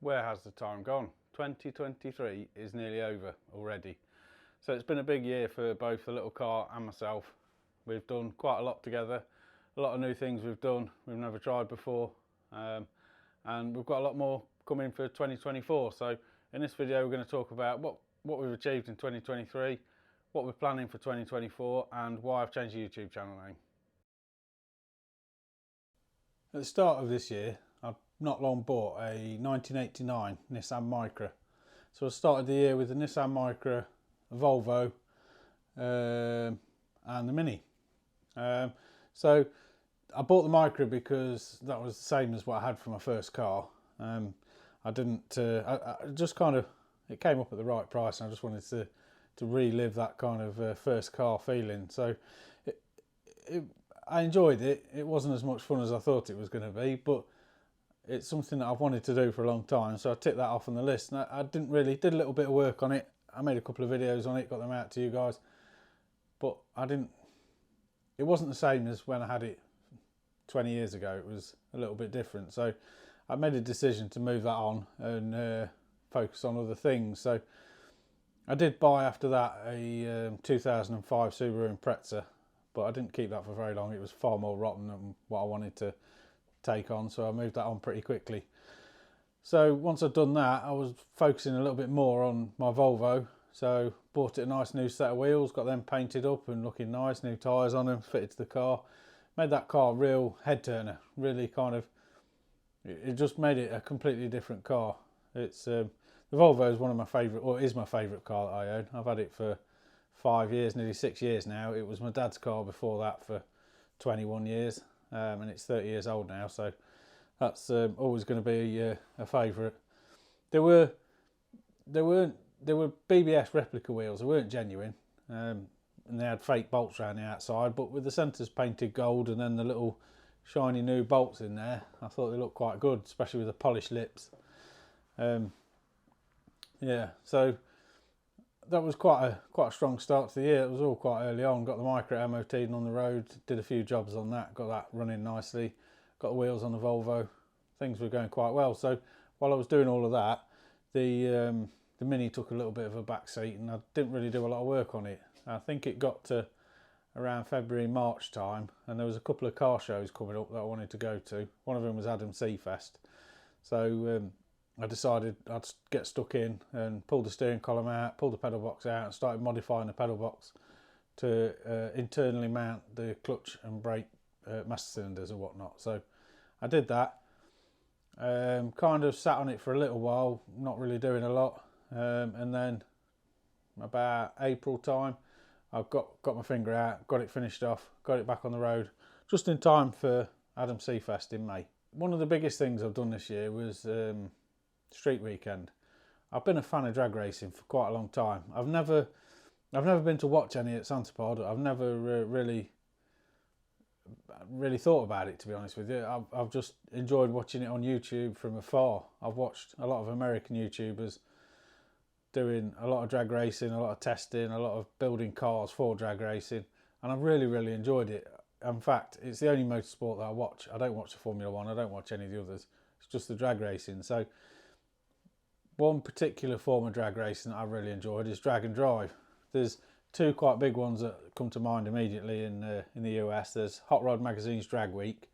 Where has the time gone? 2023 is nearly over already. So it's been a big year for both the little car and myself. We've done quite a lot together, a lot of new things we've done we've never tried before, and we've got a lot more coming for 2024. So in this video we're going to talk about what we've achieved in 2023, what we're planning for 2024, and why I've changed the YouTube channel name. At the start of this year, I've not long bought a 1989 Nissan Micra. So I started the year with the Nissan Micra, a Volvo, and the Mini. So I bought the Micra because that was the same as what I had for my first car. I just kind of, it came up at the right price, and I just wanted to relive that kind of first car feeling. So I enjoyed it. It wasn't as much fun as I thought it was going to be, but it's something that I've wanted to do for a long time, so I ticked that off on the list. And I did a little bit of work on it. I made a couple of videos on it, got them out to you guys, but it wasn't the same as when I had it 20 years ago. It was a little bit different. So I made a decision to move that on and focus on other things. So I did buy after that a 2005 Subaru Impreza, but I didn't keep that for very long. It was far more rotten than what I wanted to take on, so I moved that on pretty quickly. So once I'd done that, I was focusing a little bit more on my Volvo. So bought it a nice new set of wheels, got them painted up and looking nice, new tyres on them, fitted to the car. Made that car a real head turner, really kind of, it just made it a completely different car. It's the Volvo is one of my favourite, or is my favourite car that I own. I've had it for 5 years, nearly 6 years now. It was my dad's car before that for 21 years, and it's 30 years old now, so that's always going to be a favourite. There were BBS replica wheels. They weren't genuine, and they had fake bolts around the outside, but with the centres painted gold and then the little shiny new bolts in there, I thought they looked quite good, especially with the polished lips. Yeah, so that was quite a strong start to the year. It was all quite early on. Got the Micra MOT'd on the road, did a few jobs on that, got that running nicely, got the wheels on the Volvo. Things were going quite well. So while I was doing all of that, the Mini took a little bit of a back seat, and I didn't really do a lot of work on it. I think it got to around February, March time, and there was a couple of car shows coming up that I wanted to go to. One of them was Adam Seafest. So I decided I'd get stuck in and pulled the steering column out, pulled the pedal box out, and started modifying the pedal box to internally mount the clutch and brake master cylinders and whatnot. So I did that. Kind of sat on it for a little while, not really doing a lot, and then about April time, I got my finger out, got it finished off, got it back on the road, just in time for Adam Seafest in May. One of the biggest things I've done this year was Street Weekend. I've been a fan of drag racing for quite a long time. I've never been to watch any at Santipod. I've never really thought about it, to be honest with you. I've just enjoyed watching it on YouTube from afar. I've watched a lot of American YouTubers doing a lot of drag racing, a lot of testing, a lot of building cars for drag racing, and I've really enjoyed it. In fact, it's the only motorsport that I watch. I don't watch the Formula One, I don't watch any of the others. It's just the drag racing. So one particular form of drag racing that I really enjoyed is drag and drive. There's two quite big ones that come to mind immediately in the US. There's Hot Rod Magazine's Drag Week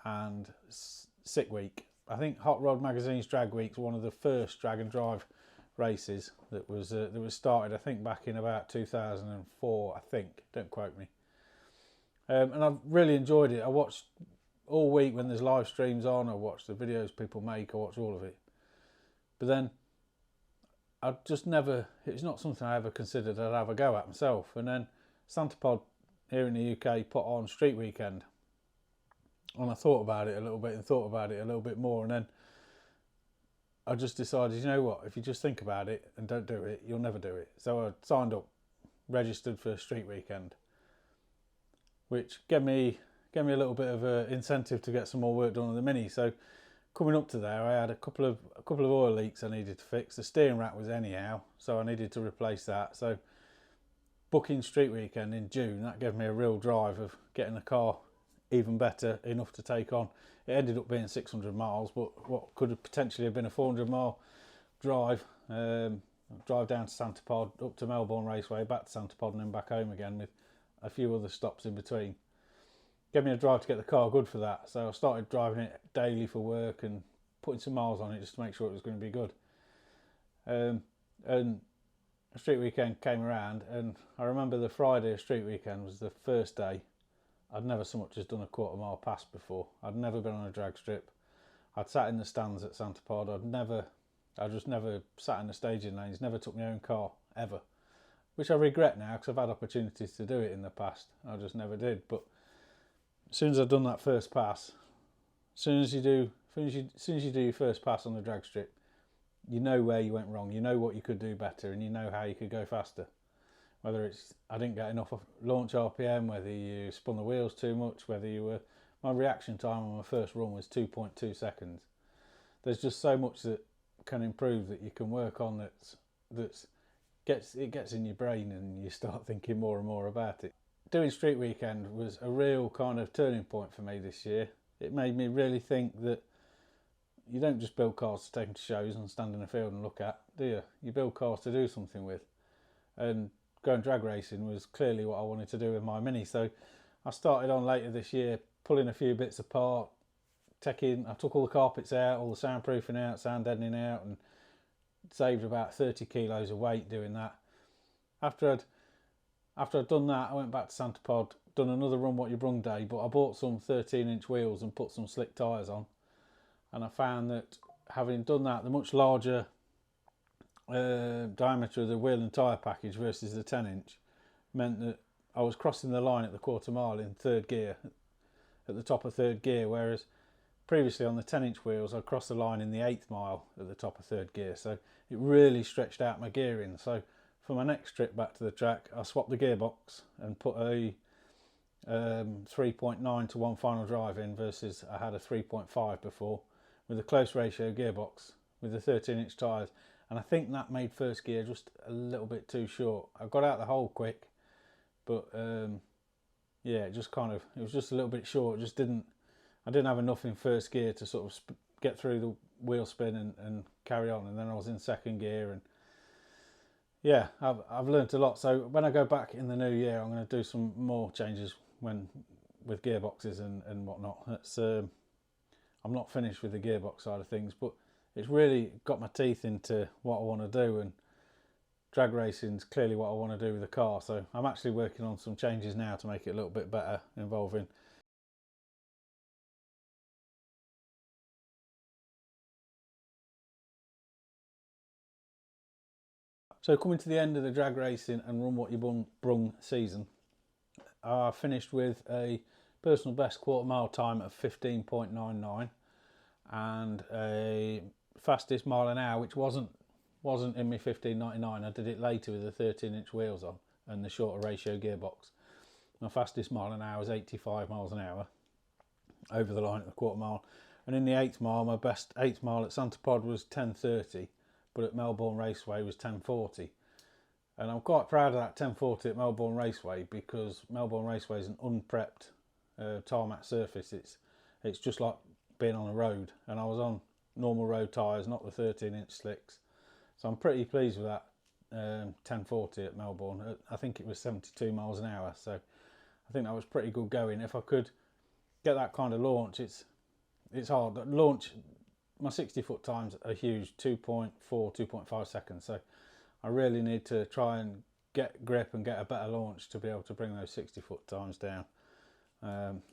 and Sick Week. I think Hot Rod Magazine's Drag Week is one of the first drag and drive races that was started, I think, back in about 2004. I think, don't quote me. And I've really enjoyed it. I watched all week when there's live streams on. I watch the videos people make. I watch all of it. But then I just never, it's not something I ever considered I'd have a go at myself. And then Santipod here in the UK put on Street Weekend. And I thought about it a little bit and thought about it a little bit more. And then I just decided, you know what, if you just think about it and don't do it, you'll never do it. So I signed up, registered for Street Weekend, which gave me a little bit of an incentive to get some more work done on the Mini. So coming up to there, I had a couple of oil leaks I needed to fix. The steering rack was anyhow, so I needed to replace that. So booking Street Weekend in June, that gave me a real drive of getting the car even better, enough to take on. It ended up being 600 miles, but what could have potentially have been a 400-mile drive, drive down to Santa Pod, up to Melbourne Raceway, back to Santa Pod, and then back home again with a few other stops in between. Gave me a drive to get the car good for that, so I started driving it daily for work and putting some miles on it just to make sure it was going to be good. And a street weekend came around, and I remember the Friday of street weekend was the first day. I'd never so much as done a quarter-mile pass before. I'd never been on a drag strip. I'd sat in the stands at Santa Pod. I just never sat in the staging lanes, never took my own car, ever. Which I regret now, because I've had opportunities to do it in the past. I just never did. But as soon as I'd done that first pass, as soon as you do your first pass on the drag strip, you know where you went wrong, you know what you could do better, and you know how you could go faster. Whether it's I didn't get enough launch RPM, whether you spun the wheels too much, my reaction time on my first run was 2.2 seconds. There's just so much that can improve, that you can work on, that gets in your brain, and you start thinking more and more about it. Doing street weekend was a real kind of turning point for me this year. It made me really think that you don't just build cars to take them to shows and stand in a field and look at, do you? You build cars to do something with. And going drag racing was clearly what I wanted to do with my Mini. So I started on later this year, pulling a few bits apart. I took all the carpets out, all the soundproofing out, sound deadening out, and saved about 30 kilos of weight doing that. After I'd done that, I went back to Santa Pod, done another Run What You Brung day, but I bought some 13-inch wheels and put some slick tyres on. And I found that having done that, the much larger diameter of the wheel and tyre package versus the 10-inch meant that I was crossing the line at the quarter mile in third gear, at the top of third gear, whereas previously on the 10-inch wheels I'd cross the line in the 8th mile at the top of third gear. So it really stretched out my gearing. So for my next trip back to the track, I swapped the gearbox and put a 3.9 to 1 final drive in, versus I had a 3.5 before, with a close ratio gearbox with the 13-inch tyres. And I think that made first gear just a little bit too short. I got out the hole quick, but yeah, it was just a little bit short. I didn't have enough in first gear to sort of get through the wheel spin and carry on. And then I was in second gear, and yeah, I've learnt a lot. So when I go back in the new year, I'm going to do some more changes with gearboxes and whatnot. I'm not finished with the gearbox side of things, but it's really got my teeth into what I want to do, and drag racing's clearly what I want to do with the car. So I'm actually working on some changes now to make it a little bit better, involving So coming to the end of the drag racing and Run What You Brung season, I finished with a personal best quarter mile time of 15.99 and a fastest mile an hour, which wasn't in my 15.99. I did it later with the 13-inch wheels on and the shorter ratio gearbox. My fastest mile an hour was 85 miles an hour over the line at the quarter mile. And in the 8th mile, my best 8th mile at Santa Pod was 10.30, but at Melbourne Raceway was 10.40. And I'm quite proud of that 10.40 at Melbourne Raceway, because Melbourne Raceway is an unprepped tarmac surface. It's just like being on a road, and I was on normal road tyres, not the 13-inch slicks. So I'm pretty pleased with that 10.40 at Melbourne. I think it was 72 miles an hour, so I think that was pretty good going. If I could get that kind of launch, it's hard. Launch, my 60-foot times are huge, 2.4, 2.5 seconds. So I really need to try and get grip and get a better launch to be able to bring those 60-foot times down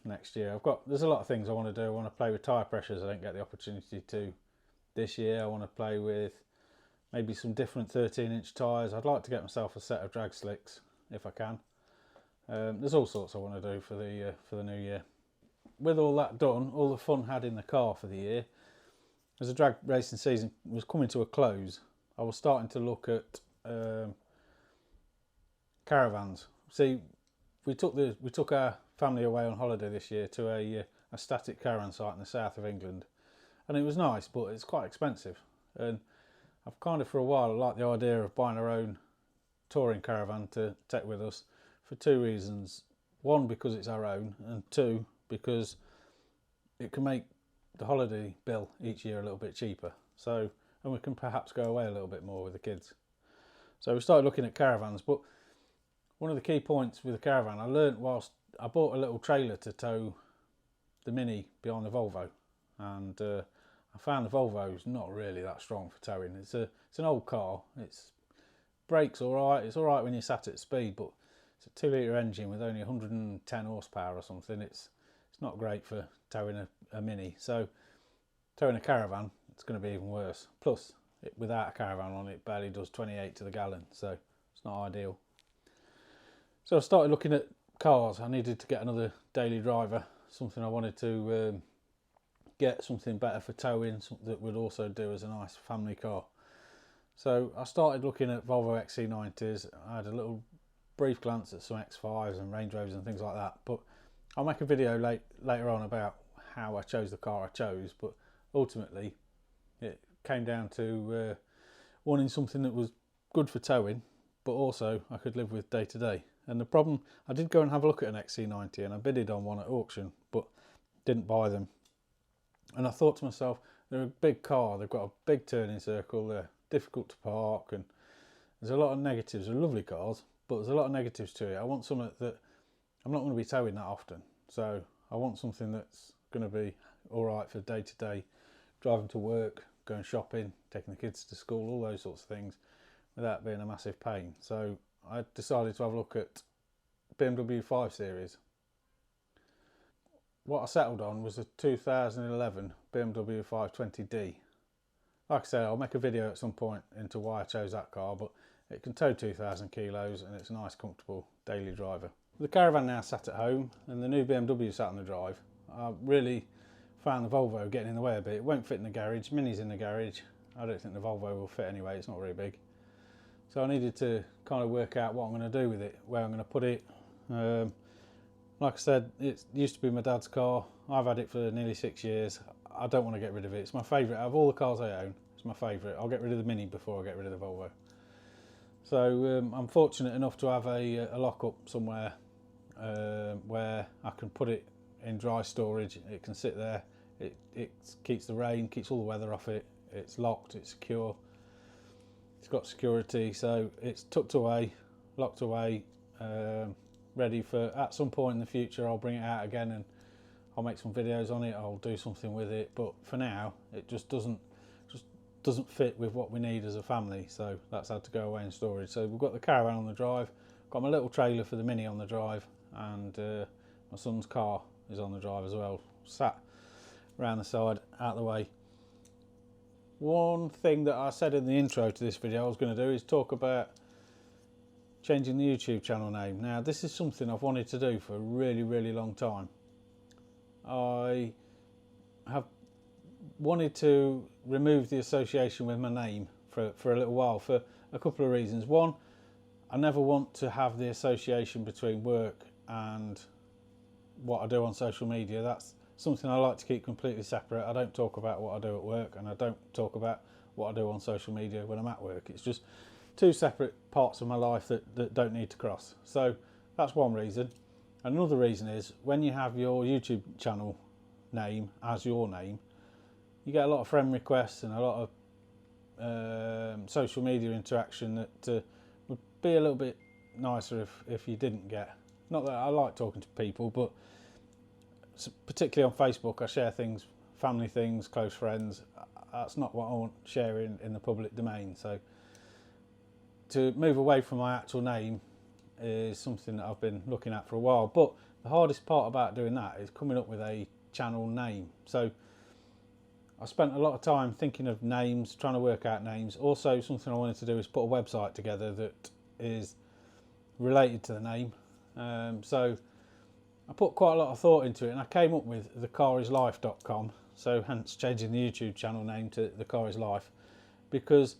next year. There's a lot of things I want to do. I want to play with tyre pressures I don't get the opportunity to this year. I want to play with maybe some different 13-inch tyres. I'd like to get myself a set of drag slicks if I can. There's all sorts I want to do for the new year. With all that done, all the fun had in the car for the year, as the drag racing season was coming to a close, I was starting to look at caravans. See, we took our family away on holiday this year to a static caravan site in the south of England, and it was nice, but it's quite expensive. And I've kind of for a while liked the idea of buying our own touring caravan to take with us for two reasons. One, because it's our own, and two, because it can make the holiday bill each year a little bit cheaper. So, and we can perhaps go away a little bit more with the kids. So we started looking at caravans, but one of the key points with the caravan I learnt whilst I bought a little trailer to tow the Mini behind the Volvo, and I found the Volvo is not really that strong for towing. It's an old car. It's brakes all right. It's all right when you're sat at speed, but it's a 2 litre engine with only 110 horsepower or something. It's not great for towing a Mini. So towing a caravan, it's going to be even worse. Plus, without a caravan on it, barely does 28 to the gallon, so it's not ideal. So I started looking at cars. I needed to get another daily driver, something I wanted to get something better for towing, something that would also do as a nice family car. So I started looking at Volvo XC90s. I had a little brief glance at some X5s and Range Rovers and things like that, but I'll make a video later on about how I chose the car I chose. But ultimately it came down to wanting something that was good for towing, but also I could live with day to day. And the problem, I did go and have a look at an XC90 and I bidded on one at auction, but didn't buy them. And I thought to myself, they're a big car, they've got a big turning circle, they're difficult to park, and there's a lot of negatives. They're lovely cars, but there's a lot of negatives to it. I want something that I'm not going to be towing that often, so I want something that's going to be all right for day to day, driving to work, going shopping, taking the kids to school, all those sorts of things, without being a massive pain. So I decided to have a look at BMW 5 Series. What I settled on was a 2011 BMW 520d. Like I said, I'll make a video at some point into why I chose that car, but it can tow 2,000 kilos and it's a nice, comfortable daily driver. The caravan now sat at home and the new BMW sat on the drive. I really found the Volvo getting in the way a bit. It won't fit in the garage. Mini's in the garage. I don't think the Volvo will fit anyway. It's not very big. So I needed to kind of work out what I'm going to do with it, where I'm going to put it. Like I said, it used to be my dad's car. I've had it for nearly 6 years. I don't want to get rid of it. It's my favourite. Out of all the cars I own, it's my favourite. I'll get rid of the Mini before I get rid of the Volvo. So I'm fortunate enough to have a lock-up somewhere where I can put it in dry storage. It can sit there. It keeps the rain, keeps all the weather off it. It's locked, it's secure. It's got security, so it's tucked away, locked away, ready for, at some point in the future I'll bring it out again and I'll make some videos on it, I'll do something with it, but for now it just doesn't fit with what we need as a family, so that's had to go away in storage. So we've got the caravan on the drive, got my little trailer for the Mini on the drive, and my son's car is on the drive as well, sat around the side, out the way. One thing that I said in the intro to this video I was going to do is talk about changing the YouTube channel name. Now this is something I've wanted to do for a really, really long time. I have wanted to remove the association with my name for a little while for a couple of reasons. One, I never want to have the association between work and what I do on social media. That's something I like to keep completely separate. I don't talk about what I do at work and I don't talk about what I do on social media when I'm at work. It's just two separate parts of my life that don't need to cross. So that's one reason. Another reason is when you have your YouTube channel name as your name, you get a lot of friend requests and a lot of social media interaction that would be a little bit nicer if you didn't get. Not that I like talking to people, but particularly on Facebook I share things, family things, close friends. That's not what I want sharing in the public domain. So to move away from my actual name is something that I've been looking at for a while, but the hardest part about doing that is coming up with a channel name. So I spent a lot of time thinking of names, trying to work out names. Also something I wanted to do is put a website together that is related to the name. So I put quite a lot of thought into it and I came up with thecarislife.com, so hence changing the YouTube channel name to The Car Is Life, because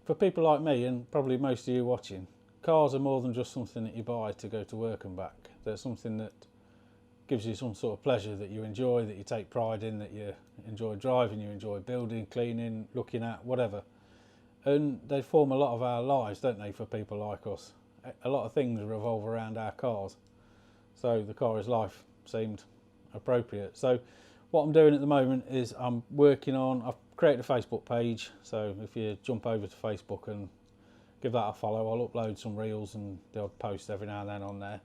for people like me and probably most of you watching, cars are more than just something that you buy to go to work and back. They're something that gives you some sort of pleasure, that you enjoy, that you take pride in, that you enjoy driving, you enjoy building, cleaning, looking at, whatever. And they form a lot of our lives, don't they, for people like us. A lot of things revolve around our cars. So The Car Is Life seemed appropriate. So what I'm doing at the moment is I've created a Facebook page, so if you jump over to Facebook and give that a follow, I'll upload some reels and the odd post every now and then on there.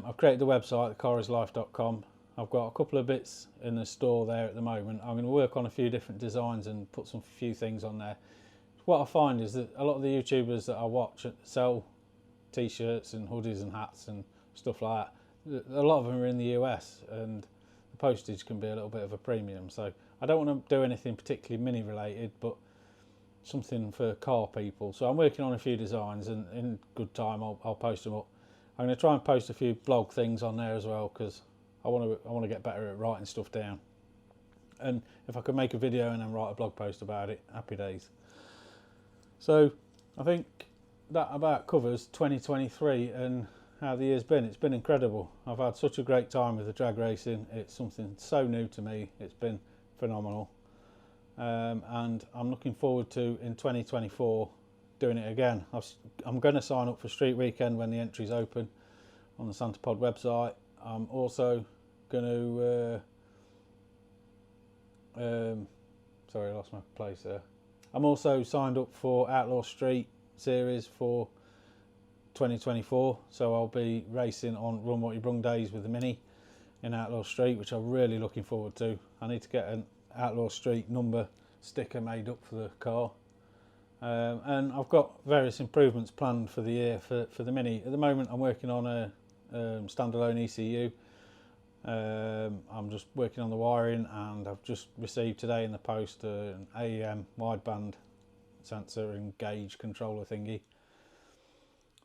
I've created the website, thecarislife.com. I've got a couple of bits in the store there at the moment. I'm going to work on a few different designs and put some few things on there. What I find is that a lot of the YouTubers that I watch sell t-shirts and hoodies and hats and stuff like that. A lot of them are in the US and the postage can be a little bit of a premium. So I don't want to do anything particularly mini related, but something for car people. So I'm working on a few designs, and in good time I'll post them up. I'm going to try and post a few blog things on there as well, because I want to get better at writing stuff down. And if I could make a video and then write a blog post about it, happy days. So I think that about covers 2023 and how the year's been. It's been incredible. I've had such a great time with the drag racing. It's something so new to me. It's been phenomenal. And I'm looking forward to, in 2024, doing it again. I'm going to sign up for Street Weekend when the entry's open on the Santa Pod website. I'm also going to sorry, I lost my place there. I'm also signed up for Outlaw Street series for 2024, so I'll be racing on Run What You Brung days with the Mini in Outlaw Street, which I'm really looking forward to. I need to get an Outlaw Street number sticker made up for the car, and I've got various improvements planned for the year for the Mini. At the moment I'm working on a standalone ECU. I'm just working on the wiring, and I've just received today in the post an AEM wideband sensor and gauge controller thingy.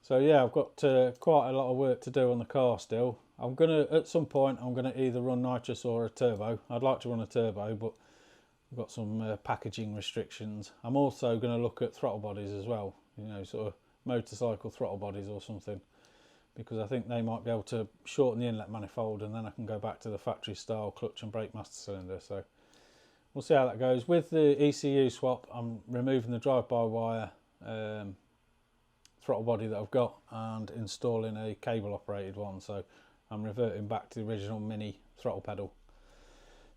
So yeah, I've got quite a lot of work to do on the car still. At some point I'm gonna either run nitrous or a turbo. I'd like to run a turbo, but I've got some packaging restrictions. I'm also going to look at throttle bodies as well, you know, sort of motorcycle throttle bodies or something, because I think they might be able to shorten the inlet manifold, and then I can go back to the factory style clutch and brake master cylinder. So we'll see how that goes. With the ECU swap, I'm removing the drive-by-wire throttle body that I've got and installing a cable operated one, so I'm reverting back to the original Mini throttle pedal.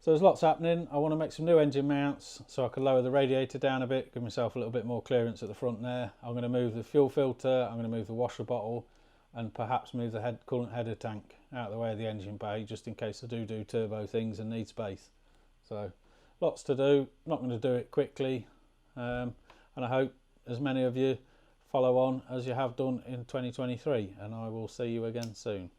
So there's lots happening. I want to make some new engine mounts so I can lower the radiator down a bit, give myself a little bit more clearance at the front there. I'm going to move the fuel filter, I'm going to move the washer bottle, and perhaps move the coolant header tank out of the way of the engine bay, just in case I do turbo things and need space. So lots to do. I'm not going to do it quickly, and I hope as many of you follow on as you have done in 2023, and I will see you again soon.